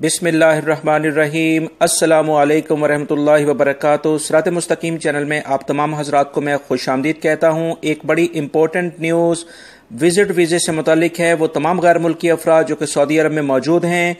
बिस्मिल्लाहिर्रहमानिर्रहीम। अस्सलामु अलैकुम वरहमतुल्लाहि वबरकातुहू। सिरात मुस्तकीम चैनल में आप तमाम हजरात को मैं खुशामदीद कहता हूँ। एक बड़ी इंपॉर्टेंट न्यूज़ विजिट वीज़े से मुतालिक है। वो तमाम गैर मुल्की अफराद जो कि सऊदी अरब में मौजूद हैं,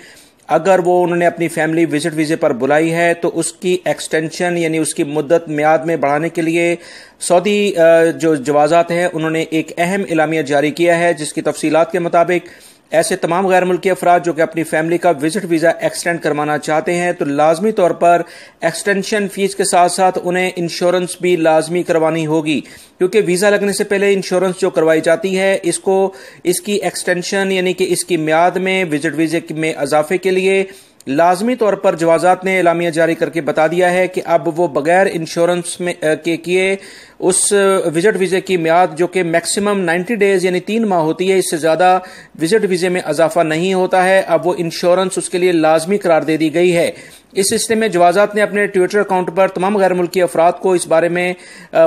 अगर वो उन्होंने अपनी फैमिली विजिट वीज़े पर बुलाई है तो उसकी एक्सटेंशन यानी उसकी मुद्दत म्याद में बढ़ाने के लिए सऊदी जो जवाज़ात हैं उन्होंने एक अहम एलामिया जारी किया है, जिसकी तफसीलात के मुताबिक ऐसे तमाम गैर मुल्की अफराद जो कि अपनी फैमिली का विजिट वीज़ा एक्सटेंड करवाना चाहते हैं तो लाजमी तौर पर एक्सटेंशन फीस के साथ साथ उन्हें इंश्योरेंस भी लाजमी करवानी होगी, क्योंकि वीज़ा लगने से पहले इंश्योरेंस जो करवाई जाती है इसकी एक्सटेंशन यानी कि इसकी म्याद में विजिट वीज़े में इजाफे के लिए लाजमी तौर पर जवाजात ने एलामिया जारी करके बता दिया है कि अब वो बगैर इंश्योरेंस में के किए उस विजिट वीज़े की म्याद जो कि मैक्सिमम 90 डेज यानी 3 माह होती है, इससे ज़्यादा विजिट वीज़े में इजाफा नहीं होता है। अब वो इंश्योरेंस उसके लिए लाजमी करार दे दी गई है। इस सिलसिले में जवाजात ने अपने ट्विटर अकाउंट पर तमाम गैर मुल्की अफराद को इस बारे में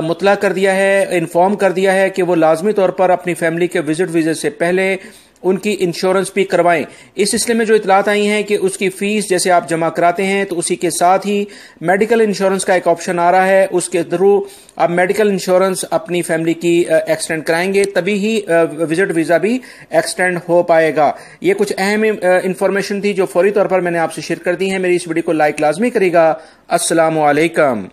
मुतला कर दिया है, इन्फॉर्म कर दिया है कि वो लाजमी तौर पर अपनी फैमिली के विजिट वीज़े से पहले उनकी इंश्योरेंस भी करवाएं। इस सिलसिले में जो इतलात आई हैं कि उसकी फीस जैसे आप जमा कराते हैं तो उसी के साथ ही मेडिकल इंश्योरेंस का एक ऑप्शन आ रहा है, उसके थ्रू आप मेडिकल इंश्योरेंस अपनी फैमिली की एक्सटेंड कराएंगे, तभी ही विजिट वीज़ा भी एक्सटेंड हो पाएगा। ये कुछ अहम इंफॉर्मेशन थी जो फौरी तौर पर मैंने आपसे शेयर कर दी है। मेरी इस वीडियो को लाइक लाजमी करेगा। अस्सलामु अलैकुम।